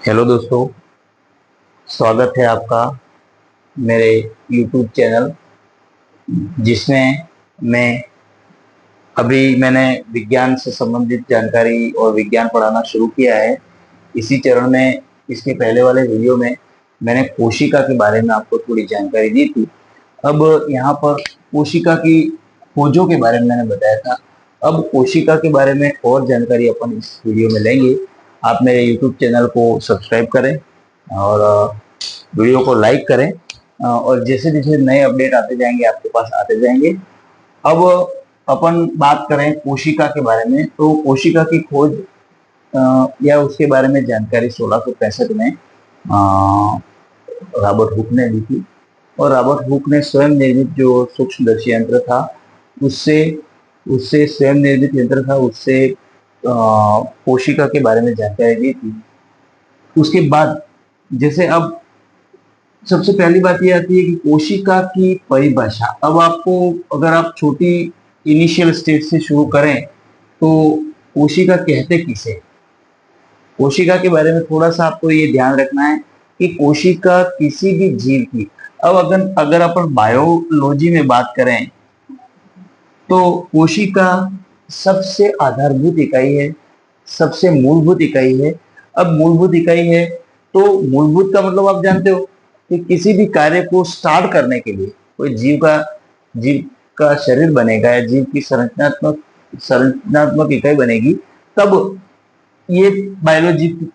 Hello दोस्तों, स्वागत है आपका मेरे YouTube चैनल जिसमें मैंने विज्ञान से संबंधित जानकारी और विज्ञान पढ़ाना शुरू किया है। इसी चरण में इसके पहले वाले वीडियो में मैंने कोशिका के बारे में आपको थोड़ी जानकारी दी थी। अब यहाँ पर कोशिका की खोजों के बारे में मैंने बताया था। अब कोशिका के बारे में और जानकारी अपन इस वीडियो में लेंगे। आप मेरे YouTube चैनल को सब्सक्राइब करें और वीडियो को लाइक करें और जैसे जैसे नए अपडेट आते जाएंगे आपके पास आते जाएंगे। अब अपन बात करें कोशिका के बारे में, तो कोशिका की खोज या उसके बारे में जानकारी 1665 में रॉबर्ट हुक ने दी थी। और रॉबर्ट हुक ने स्वयं निर्मित जो सूक्ष्मदर्शी यंत्र था उससे उससे स्वयं निर्मित यंत्र था उससे कोशिका के बारे में जानकारी दी थी। उसके बाद जैसे अब सबसे पहली बात ये आती है कि कोशिका की परिभाषा। अब आपको अगर आप छोटी इनिशियल स्टेज से शुरू करें तो कोशिका कहते किसे, कोशिका के बारे में थोड़ा सा आपको ये ध्यान रखना है कि कोशिका किसी भी जीव की, अब अगर अपन बायोलॉजी में बात करें तो कोशिका सबसे आधारभूत इकाई है, सबसे मूलभूत इकाई है। अब मूलभूत इकाई है तो मूलभूत का मतलब आप जानते हो कि किसी भी कार्य को स्टार्ट करने के लिए कोई जीव का शरीर बनेगा या जीव की संरचनात्मक इकाई बनेगी, तब ये बायोलॉजी की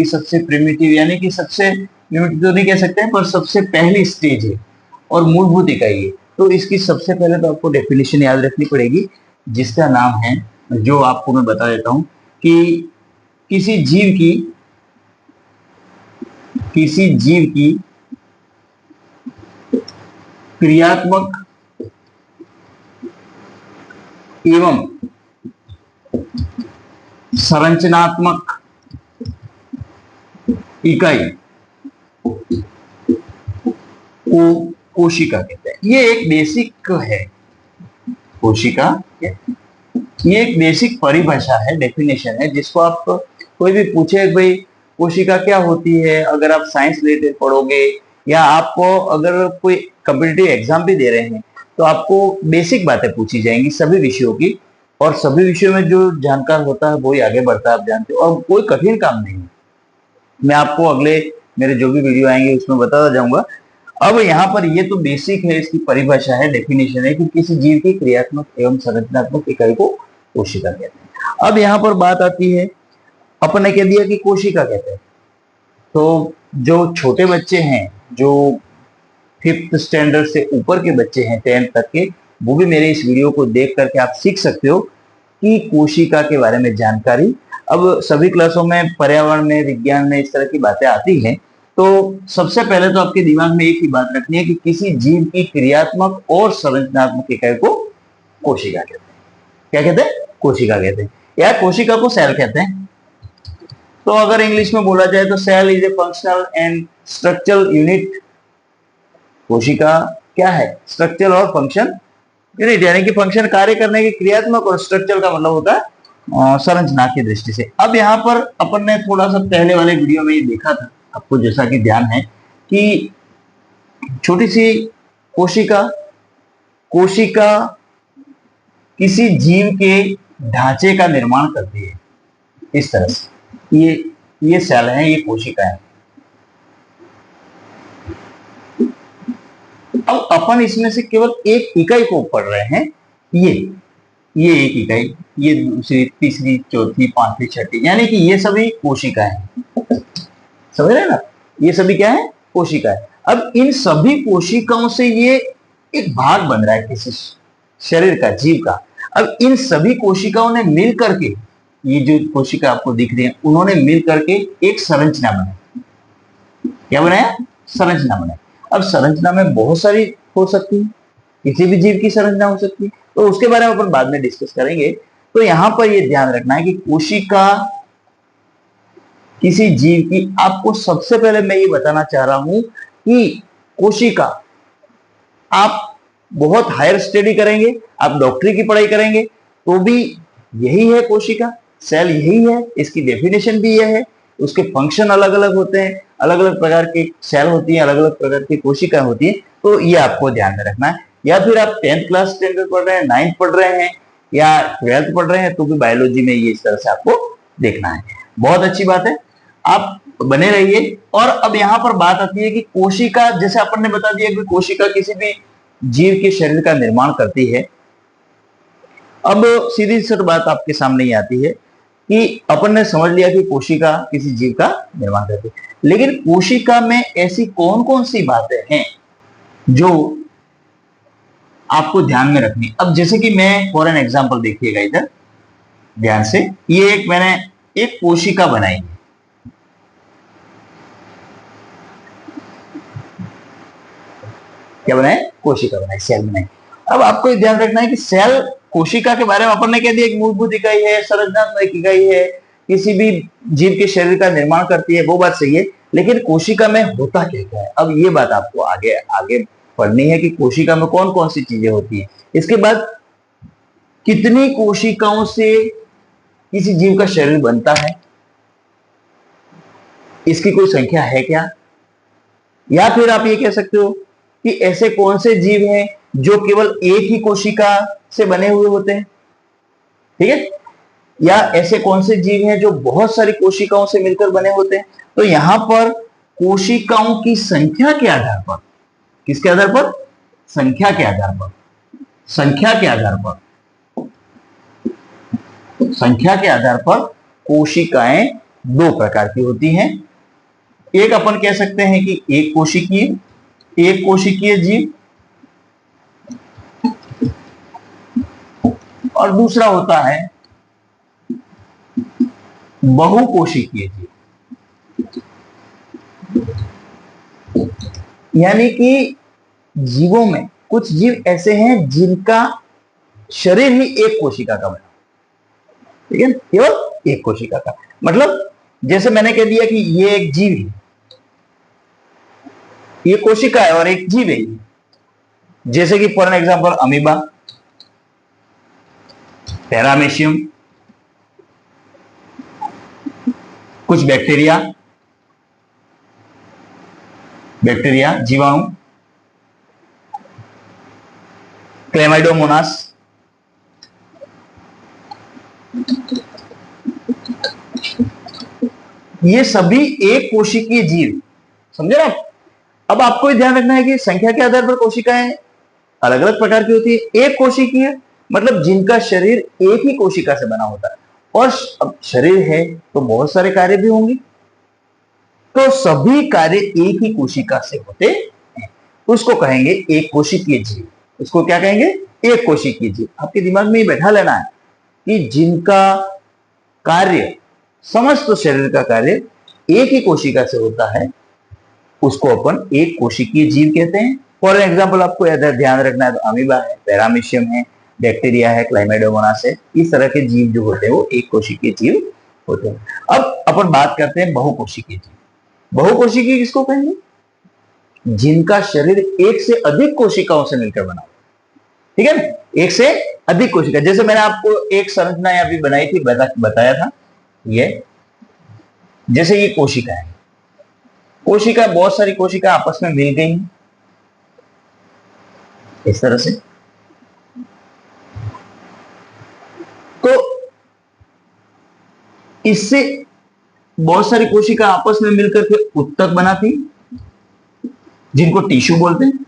सबसे प्रिमिटिव, यानी कि सबसे प्रिमिटिव तो नहीं कह सकते हैं पर सबसे पहली स्टेज है और मूलभूत इकाई है। तो इसकी सबसे पहले तो आपको डेफिनेशन याद रखनी पड़ेगी जिसका नाम है, जो आपको मैं बता देता हूं कि किसी जीव की क्रियात्मक एवं संरचनात्मक इकाई को कोशिका कहते हैं। ये एक बेसिक है, कोशिका ये एक बेसिक परिभाषा है, डेफिनेशन है, जिसको आप कोई भी पूछे भाई कोशिका क्या होती है, अगर आप साइंस रिलेटेड पढ़ोगे या आपको अगर कोई कॉम्पिटिटिव एग्जाम भी दे रहे हैं तो आपको बेसिक बातें पूछी जाएंगी सभी विषयों की, और सभी विषयों में जो जानकार होता है वही आगे बढ़ता है, आप जानते हो, और कोई कठिन काम नहीं है। मैं आपको अगले मेरे जो भी वीडियो आएंगे उसमें बताता जाऊंगा। अब यहाँ पर ये तो बेसिक है, इसकी परिभाषा है, डेफिनेशन है कि किसी जीव की क्रियात्मक एवं संरचनात्मक इकाई को कोशिका कहते हैं। अब यहाँ पर बात आती है, अपन ने कह दिया कि कोशिका कहते हैं, तो जो छोटे बच्चे हैं, जो 5th स्टैंडर्ड से ऊपर के बच्चे हैं 10th तक के, वो भी मेरे इस वीडियो को देख करके आप सीख सकते हो कि कोशिका के बारे में जानकारी। अब सभी क्लासों में, पर्यावरण में, विज्ञान में इस तरह की बातें आती हैं, तो सबसे पहले तो आपके दिमाग में एक ही बात रखनी है कि किसी जीव की क्रियात्मक और संरचनात्मक इकाई को कोशिका कहते हैं। क्या कहते हैं? कोशिका कहते हैं, या कोशिका को सेल कहते हैं। तो अगर इंग्लिश में बोला जाए तो cell is a functional and structural unit. कोशिका क्या है? स्ट्रक्चर और फंक्शन यूनिट, यानी कि फंक्शन कार्य करने की क्रियात्मक, और स्ट्रक्चर का मतलब होता है संरचना की दृष्टि से। अब यहाँ पर अपन ने थोड़ा सा पहले वाले वीडियो में ये देखा था, आपको जैसा कि ध्यान है कि छोटी सी कोशिका किसी जीव के ढांचे का निर्माण करती है इस तरह से। ये सेल है, ये कोशिका है। अब अपन इसमें से केवल एक इकाई को पढ़ रहे हैं, ये एक इकाई, ये दूसरी, तीसरी, चौथी, पांचवी, छठी, यानी कि ये सभी कोशिका है। समझ रहे हैं ना? ये सभी क्या है? कोशिका है। अब इन सभी कोशिकाओं से ये एक भाग बन रहा है किसी शरीर का, जीव का। अब इन सभी कोशिकाओं ने मिल करके, ये जो कोशिका आपको दिख रही है, उन्होंने मिल करके एक संरचना बनाई। क्या बनाया? संरचना बनाई। अब संरचना में बहुत सारी हो सकती है, किसी भी जीव की संरचना हो सकती है, तो उसके बारे में अपन बाद में डिस्कस करेंगे। तो यहां पर ये ध्यान रखना है कि कोशिका किसी जीव की, आपको सबसे पहले मैं ये बताना चाह रहा हूं कि कोशिका, आप बहुत हायर स्टडी करेंगे, आप डॉक्टरी की पढ़ाई करेंगे तो भी यही है कोशिका, सेल यही है, इसकी डेफिनेशन भी यह है उसके फंक्शन अलग अलग होते हैं, अलग अलग प्रकार की सेल होती है, अलग अलग प्रकार की कोशिकाएं होती है। तो ये आपको ध्यान में रखना है। या फिर आप 10th क्लास स्टैंडर्ड पढ़ रहे हैं, 9th पढ़ रहे हैं या 12th पढ़ रहे हैं, तो भी बायोलॉजी में ये इस तरह से आपको देखना है। बहुत अच्छी बात है, आप बने रहिए। और अब यहाँ पर बात आती है कि कोशिका, जैसे अपन ने बता दिया कि कोशिका किसी भी जीव के शरीर का निर्माण करती है। अब सीधी सी बात आपके सामने ही आती है कि अपन ने समझ लिया कि कोशिका किसी जीव का निर्माण करती है, लेकिन कोशिका में ऐसी कौन कौन सी बातें हैं जो आपको ध्यान में रखनी। अब जैसे कि मैं फॉर एन एग्जांपल देखिएगा इधर ध्यान से, ये एक मैंने एक कोशिका बनाई है। क्या बनाए? कोशिका बनाई, सेल बनाई। अब आपको ध्यान रखना है कि सेल कोशिका के बारे में अपन ने कह दिया एक मूलभूत इकाई है, संरचनात्मक इकाई है, किसी भी जीव के शरीर का निर्माण करती है, वो बात सही है। लेकिन कोशिका में होता क्या क्या है, अब ये बात आपको आगे आगे पढ़नी है कि कोशिका में कौन कौन सी चीजें होती है। इसके बाद कितनी कोशिकाओं से किसी जीव का शरीर बनता है, इसकी कोई संख्या है क्या? या फिर आप ये कह सकते हो कि ऐसे कौन से जीव हैं जो केवल एक ही कोशिका से बने हुए होते हैं, ठीक है? या ऐसे कौन से जीव हैं जो बहुत सारी कोशिकाओं से मिलकर बने होते हैं। तो यहां पर कोशिकाओं की संख्या के आधार पर, किसके आधार पर? संख्या के आधार पर, संख्या के आधार पर, संख्या के आधार पर कोशिकाएं दो प्रकार की होती हैं। एक अपन कह सकते हैं कि एक कोशिकीय जीव, और दूसरा होता है बहुकोशिकीय जीव। यानी कि जीवों में कुछ जीव ऐसे हैं जिनका शरीर ही एक कोशिका का बना, ठीक है, केवल एक कोशिका का। मतलब जैसे मैंने कह दिया कि ये एक जीव है, ये कोशिका है और एक जीव है। जैसे कि फॉर एग्जांपल अमीबा, पैरामीशियम, कुछ बैक्टीरिया जीवाणु, क्लेमाइडोमोनास, ये सभी एक कोशिकीय जीव, समझे ना? अब आपको ध्यान रखना है कि संख्या के आधार पर कोशिकाएं अलग अलग प्रकार की होती है। एक कोशिकीय मतलब जिनका शरीर एक ही कोशिका से बना होता है, और अब शरीर है तो बहुत सारे कार्य भी होंगे, तो सभी कार्य एक ही कोशिका से होते हैं, उसको कहेंगे एक कोशिकीय जीव। उसको क्या कहेंगे? एक कोशिकीय जीव। आपके दिमाग में ये बैठा लेना है कि जिनका कार्य, समस्त शरीर का कार्य एक ही कोशिका से होता है, उसको अपन एक कोशिकीय जीव कहते हैं। फॉर एग्जाम्पल आपको ध्यान रखना है तो अमीबा है, पैरामीशियम है, बैक्टीरिया है, क्लाइमेडोमोनास है, इस तरह के जीव जो होते हैं वो एक कोशिकीय जीव होते हैं। अब अपन बात करते हैं बहुकोशिकीय जीव। बहुकोशिकीय किसको कहेंगे? जिनका शरीर एक से अधिक कोशिकाओं से मिलकर बना, ठीक है ना? एक से अधिक कोशिका। जैसे मैंने आपको एक संरचना यहाँ भी बनाई थी, बताया था, ये जैसे ये कोशिका है, कोशिका, बहुत सारी कोशिका आपस में मिल गई इस तरह से। तो इससे बहुत सारी कोशिका आपस में मिलकर के उत्तक बनाती, जिनको टिश्यू बोलते हैं,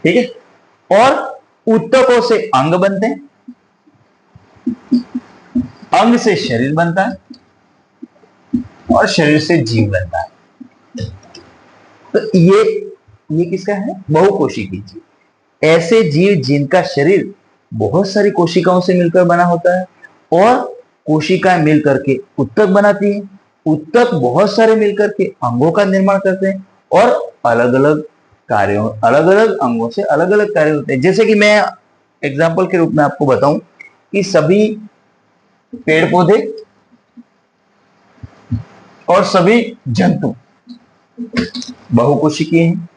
ठीक है? और उत्तकों से अंग बनते हैं, अंग से शरीर बनता है, और शरीर से जीव बनता है। तो ये किसका है? बहुकोशिकीय जीव। ऐसे जीव जिनका शरीर बहुत सारी कोशिकाओं से मिलकर बना होता है, और कोशिकाएं मिलकर के उत्तक बनाती है, उत्तक बहुत सारे मिलकर के अंगों का निर्माण करते हैं, और अलग अलग कार्यों, अलग अलग अंगों से अलग अलग कार्य होते हैं। जैसे कि मैं एग्जाम्पल के रूप में आपको बताऊं कि सभी पेड़ पौधे और सभी जंतु बहुकोशिकीय हैं।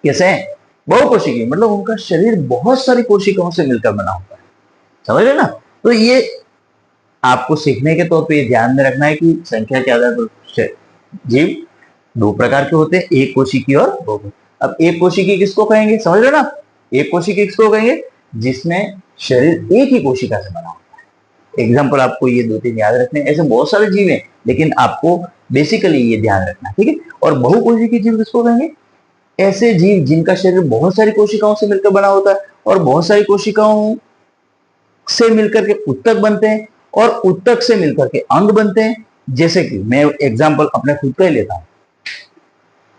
कैसे हैं? बहुकोशिकीय मतलब उनका शरीर बहुत सारी कोशिकाओं से मिलकर बना होता है, समझ रहे ना? तो ये आपको सीखने के तौर पे ये ध्यान में रखना है कि संख्या के आधार पर जीव दो प्रकार के होते हैं, एक कोशिकी और बहुकोशिकी। अब एक कोशिकी किसको कहेंगे, समझ रहे ना? एक कोशिकी किसको कहेंगे? जिसमें शरीर एक ही कोशिका से बना होता है। एग्जाम्पल आपको ये दो तीन याद रखने, ऐसे बहुत सारे जीव हैं, लेकिन आपको बेसिकली ये ध्यान रखना है, ठीक है। और बहुकोशिकीय जीव किसको कहेंगे? ऐसे जीव जिनका शरीर बहुत सारी कोशिकाओं से मिलकर बना होता है और बहुत सारी कोशिकाओं से मिलकर के उत्तक बनते हैं और उत्तक से मिलकर के अंग बनते हैं। जैसे कि मैं एग्जाम्पल अपने खुद का ही लेता हूं,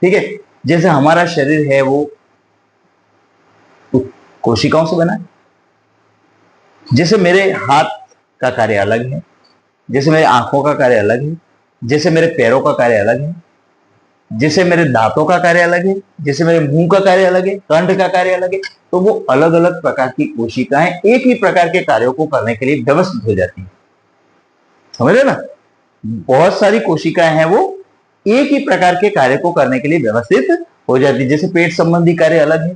ठीक है। जैसे हमारा शरीर है वो कोशिकाओं से बना है। जैसे मेरे हाथ का कार्य अलग है, जैसे मेरे आंखों का कार्य अलग है, जैसे मेरे पैरों का कार्य अलग है, जैसे मेरे दांतों का कार्य अलग है, जैसे मेरे मुंह का कार्य अलग है, कंठ का कार्य अलग है। तो वो अलग अलग प्रकार की कोशिकाएं एक ही प्रकार के कार्यों को करने के लिए व्यवस्थित हो जाती है, समझ रहे ना? बहुत सारी कोशिकाएं हैं वो एक ही प्रकार के कार्य को करने के लिए व्यवस्थित हो जाती है। जैसे पेट संबंधी कार्य अलग है,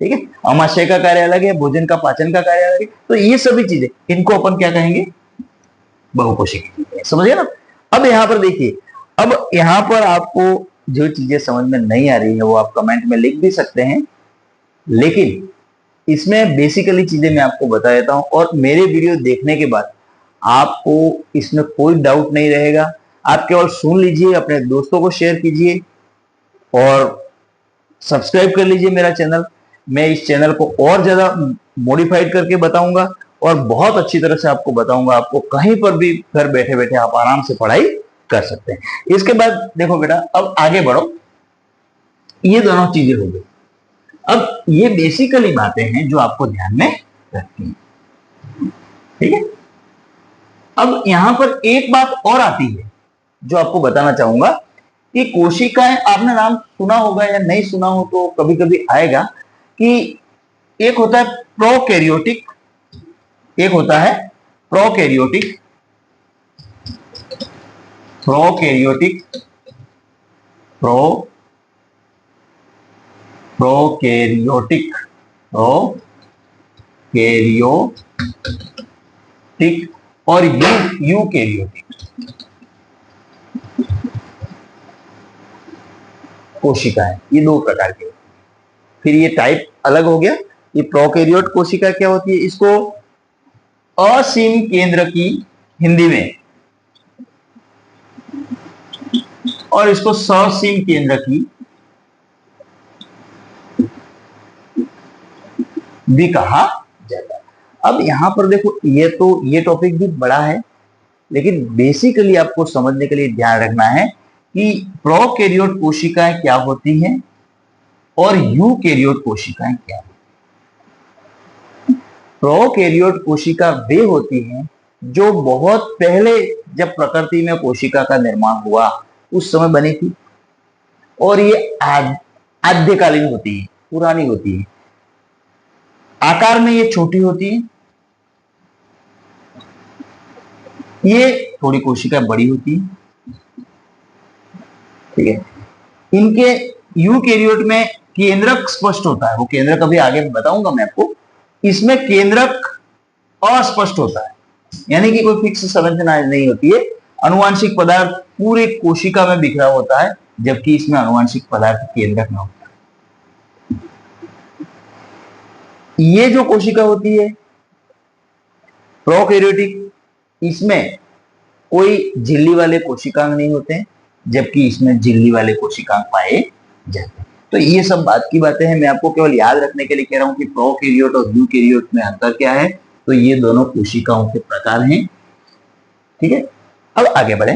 ठीक है, आमाशय का कार्य अलग है, भोजन का पाचन का कार्य अलग है। तो ये सभी चीजें, इनको अपन क्या कहेंगे? बहुकोशिकीय, समझिए ना? अब यहां पर देखिए, अब यहां पर आपको जो चीजें समझ में नहीं आ रही है वो आप कमेंट में लिख भी सकते हैं, लेकिन इसमें बेसिकली चीजें मैं आपको बता देता हूं और मेरे वीडियो देखने के बाद आपको इसमें कोई डाउट नहीं रहेगा। आप केवल सुन लीजिए, अपने दोस्तों को शेयर कीजिए और सब्सक्राइब कर लीजिए मेरा चैनल। मैं इस चैनल को और ज्यादा मॉडिफाइड करके बताऊंगा और बहुत अच्छी तरह से आपको बताऊंगा। आपको कहीं पर भी घर बैठे बैठे आप आराम से पढ़ाई कर सकते हैं। इसके बाद देखो बेटा, अब आगे बढ़ो। ये दोनों चीजें हो गई। अब ये बेसिकली बातें हैं जो आपको ध्यान में रखनी है, ठीक है। अब यहां पर एक बात और आती है जो आपको बताना चाहूंगा कि कोशिकाएं, आपने नाम सुना होगा या नहीं सुना हो तो कभी कभी आएगा कि एक होता है प्रोकैरियोटिक, एक होता है प्रोकैरियोटिक, प्रोकैरियोटिक, प्रोकैरियोटिक, प्रोकैरियोटिक और यूकैरियोटिक कोशिकाएं। ये दो प्रकार के। फिर ये टाइप अलग हो गया। ये प्रोकैरियोट कोशिका क्या होती है? इसको असीम केंद्र की हिंदी में और इसको ससीम केंद्र की भी कहा जाता है। अब यहां पर देखो, ये टॉपिक भी बड़ा है, लेकिन बेसिकली आपको समझने के लिए ध्यान रखना है कि प्रोकैरियोट कोशिकाएं क्या होती हैं और यूकैरियोट कोशिकाएं क्या होती हैं। प्रोकैरियोट कोशिका वे होती हैं जो बहुत पहले, जब प्रकृति में कोशिका का निर्माण हुआ उस समय बनी थी और ये आद्यकालीन होती है, पुरानी होती है। आकार में ये छोटी होती है, ये थोड़ी कोशिका बड़ी होती है, ठीक है। इनके यूकैरियोट में केंद्रक स्पष्ट होता है, वो केंद्रक अभी आगे बताऊंगा मैं आपको। इसमें केंद्रक अस्पष्ट होता है, यानी कि कोई फिक्स संरचना नहीं होती है। अनुवांशिक पदार्थ पूरे कोशिका में बिखरा होता है, जबकि इसमें अनुवांशिक पदार्थ केंद्रक में होता है। ये जो कोशिका होती है प्रोकैरियोटिक, इसमें कोई झिल्ली वाले कोशिकांग नहीं होते हैं, जबकि इसमें झिल्ली वाले कोशिकांग पाए जाते हैं। तो ये सब बात की बातें हैं, मैं आपको केवल याद रखने के लिए कह रहा हूं कि प्रोकैरियोट और यूकैरियोट में अंतर क्या है। तो ये दोनों कोशिकाओं के प्रकार हैं, ठीक है। अब आगे बढ़े।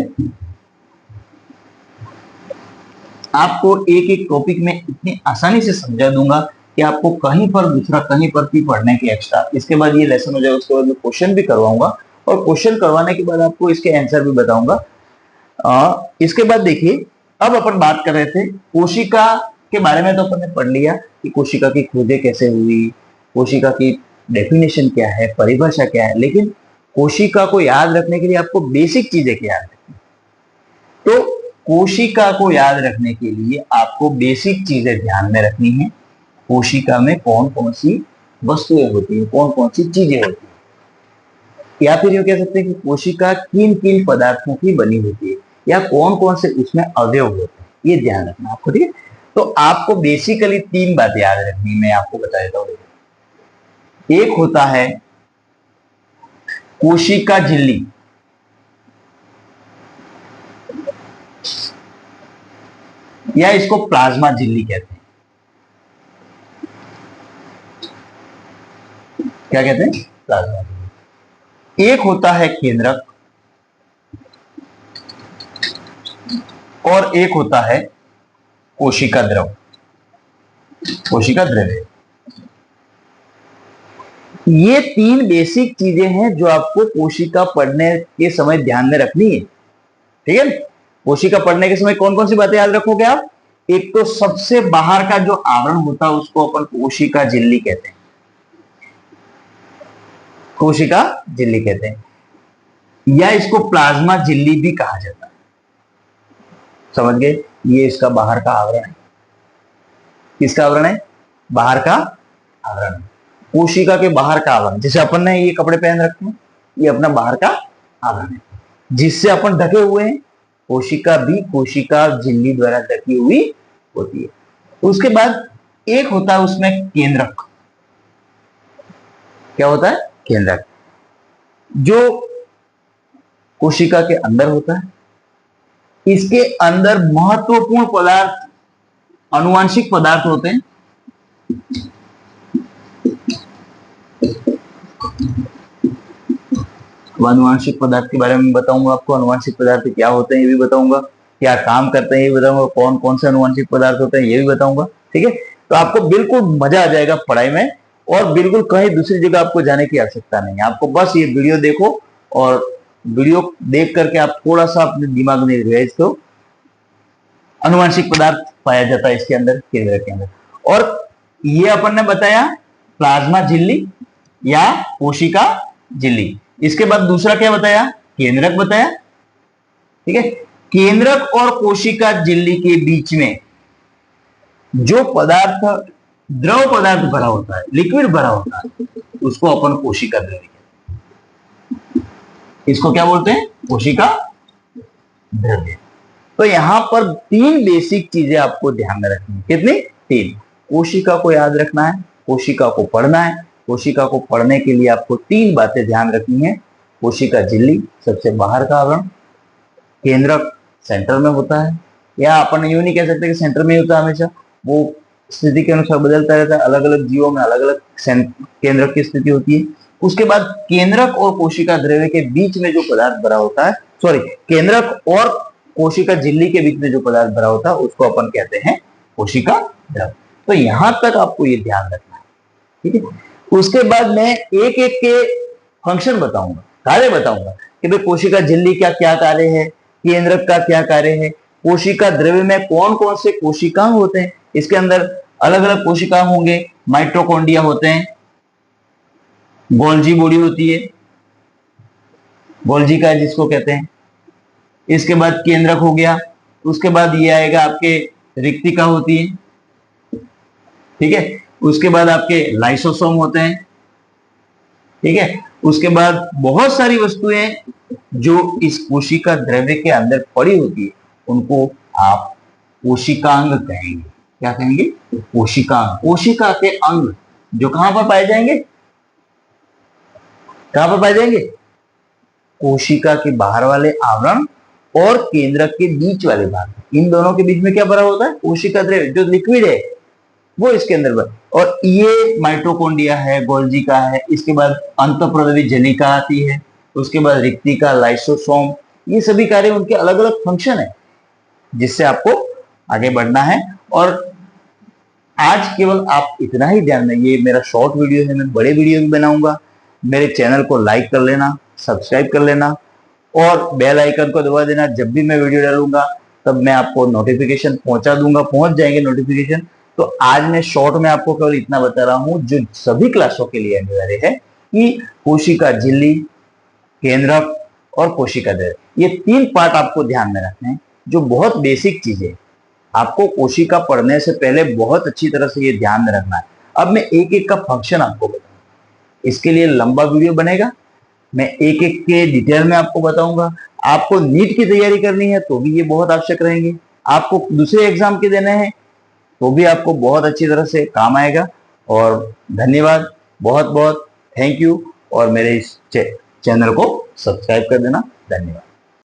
आपको एक एक टॉपिक में इतनी आसानी से समझा दूंगा कि आपको कहीं पर दूसरा, कहीं पर भी पढ़ने के एक्स्ट्रा। इसके बाद ये लेसन हो जाएगा, उसके बाद मैं क्वेश्चन भी करवाऊंगा और क्वेश्चन करवाने के बाद आपको इसके आंसर भी बताऊंगा। इसके बाद देखिए, अब अपन बात कर रहे थे कोशिका के बारे में। तो अपन ने पढ़ लिया कि कोशिका की खोजें कैसे हुई, कोशिका की डेफिनेशन क्या है, परिभाषा क्या है। लेकिन कोशिका को याद रखने के लिए आपको बेसिक चीजें क्या याद रखनी। तो कोशिका को याद रखने के लिए आपको बेसिक चीजें ध्यान में रखनी है। कोशिका में कौन कौन सी वस्तुएं होती है, कौन कौन सी चीजें होती है। या फिर यूं कह सकते हैं कि कोशिका किन किन पदार्थों की बनी होती है या कौन कौन से उसमें अवयव होते हैं, ये ध्यान रखना आपको, ठीक है। तो आपको बेसिकली 3 बातें याद रखनी, मैं आपको बता देता हूँ। एक होता है कोशिका झिल्ली, या इसको प्लाज्मा झिल्ली कहते हैं। क्या कहते हैं? प्लाज्मा झिल्ली। एक होता है केंद्रक और एक होता है कोशिका द्रव, कोशिका द्रव्य। ये 3 बेसिक चीजें हैं जो आपको कोशिका पढ़ने के समय ध्यान में रखनी है, ठीक है। कोशिका पढ़ने के समय कौन कौन सी बातें याद रखोगे आप? एक तो सबसे बाहर का जो आवरण होता है उसको अपन कोशिका झिल्ली कहते हैं, कोशिका झिल्ली कहते हैं, या इसको प्लाज्मा झिल्ली भी कहा जाता है। समझ गए? ये इसका बाहर का आवरण है। किसका आवरण है? बाहर का आवरण, कोशिका के बाहर का आवरण। जैसे अपन ने ये कपड़े पहन रखे हैं, ये अपना बाहर का आवरण है जिससे अपन ढके हुए हैं। कोशिका भी कोशिका झिल्ली द्वारा ढकी हुई होती है। उसके बाद एक होता है उसमें केंद्रक। क्या होता है? केंद्रक, जो कोशिका के अंदर होता है। इसके अंदर महत्वपूर्ण पदार्थ, आनुवांशिक पदार्थ होते हैं। आनुवांशिक पदार्थ के बारे में बताऊंगा आपको, आनुवांशिक पदार्थ क्या होते हैं ये भी बताऊंगा, क्या काम करते हैं ये भी बताऊंगा, कौन कौन से आनुवांशिक पदार्थ होते हैं ये भी बताऊंगा, ठीक है। तो आपको बिल्कुल मजा आ जाएगा पढ़ाई में, और बिल्कुल कहीं दूसरी जगह आपको जाने की आवश्यकता नहीं है। आपको बस ये वीडियो देखो, और वीडियो देख करके आप थोड़ा सा अपने दिमाग में रिवाइज करो। आनुवांशिक पदार्थ पाया जाता है इसके अंदर, केंद्र के अंदर। और ये अपन ने बताया प्लाज्मा झिल्ली या कोशिका झिल्ली। इसके बाद दूसरा क्या बताया? केंद्रक बताया, ठीक है। केंद्रक और कोशिका झिल्ली के बीच में जो पदार्थ, द्रव पदार्थ भरा होता है, लिक्विड भरा होता है, उसको अपन कोशिका द्रव्य कहते हैं। इसको क्या बोलते हैं? कोशिका द्रव्य। तो यहां पर 3 बेसिक चीजें आपको ध्यान में रखनी है। कितनी? 3। कोशिका को याद रखना है, कोशिका को पढ़ना है। कोशिका को पढ़ने के लिए आपको 3 बातें ध्यान रखनी है। कोशिका झिल्ली सबसे बाहर का आवरण, केंद्रक सेंटर में होता है, या अपन यूं नहीं कह सकते कि सेंटर में ही होता है हमेशा, वो स्थिति के अनुसार बदलता रहता है। अलग अलग जीवों में अलग अलग केंद्रक की स्थिति होती है। उसके बाद केंद्रक और कोशिका द्रव्य के बीच में जो पदार्थ भरा होता है, सॉरी, केंद्रक और कोशिका झिल्ली के बीच में जो पदार्थ भरा होता है उसको अपन कहते हैं कोशिका द्रव। तो यहां तक आपको ये ध्यान रखना है, ठीक है। उसके बाद मैं एक एक के फंक्शन बताऊंगा, कार्य बताऊंगा कि भाई कोशिका झिल्ली का क्या कार्य है, केंद्रक का क्या कार्य है, कोशिका द्रव्य में कौन कौन से कोशिकांग होते हैं। इसके अंदर अलग अलग कोशिकांग होंगे, माइटोकॉन्ड्रिया होते हैं, गोल्जी बॉडी होती है, गोल्जी का जिसको कहते हैं। इसके बाद केंद्रक हो गया। उसके बाद ये आएगा आपके रिक्तिका होती है, ठीक है। उसके बाद आपके लाइसोसोम होते हैं, ठीक है। उसके बाद बहुत सारी वस्तुएं जो इस कोशिका द्रव्य के अंदर पड़ी होती है उनको आप कोशिकांग कहेंगे। क्या कहेंगे? कोशिकांग। कोशिका के अंग जो कहां पर पाए जाएंगे? कहां पर पाए जाएंगे? कोशिका के बाहर वाले आवरण और केंद्रक के बीच वाले भाग। इन दोनों के बीच में क्या भरा होता है? कोशिका द्रव्य, जो लिक्विड है वो इसके अंदर भरा। और ये माइटोकॉन्ड्रिया है, गोल्जी का है। इसके बाद अंतःप्रद्रवी जनिका आती है। उसके बाद रिक्तिका, लाइसोसोम, ये सभी कार्य उनके अलग अलग फंक्शन है जिससे आपको आगे बढ़ना है। और आज केवल आप इतना ही ध्यान दें, ये मेरा शॉर्ट वीडियो है, मैं बड़े वीडियो भी बनाऊंगा। मेरे चैनल को लाइक कर लेना, सब्सक्राइब कर लेना और बेल आइकन को दबा देना। जब भी मैं वीडियो डालूंगा तब मैं आपको नोटिफिकेशन पहुंचा दूंगा, पहुंच जाएंगे नोटिफिकेशन। तो आज मैं शॉर्ट में आपको केवल इतना बता रहा हूं जो सभी क्लासों के लिए अनिवार्य है कि कोशिका झिल्ली, केंद्रक और कोशिका द्रव्य, ये 3 पार्ट आपको ध्यान में रखने हैं जो बहुत बेसिक चीजें आपको कोशिका पढ़ने से पहले बहुत अच्छी तरह से ये ध्यान में रखना है। अब मैं एक एक का फंक्शन आपको बताऊंगा। इसके लिए लंबा वीडियो बनेगा, मैं एक एक के डिटेल में आपको बताऊंगा। आपको नीट की तैयारी करनी है तो भी ये बहुत आवश्यक रहेंगे, आपको दूसरे एग्जाम के देने हैं तो भी आपको बहुत अच्छी तरह से काम आएगा। और धन्यवाद, बहुत बहुत थैंक यू। और मेरे इस चैनल को सब्सक्राइब कर देना। धन्यवाद।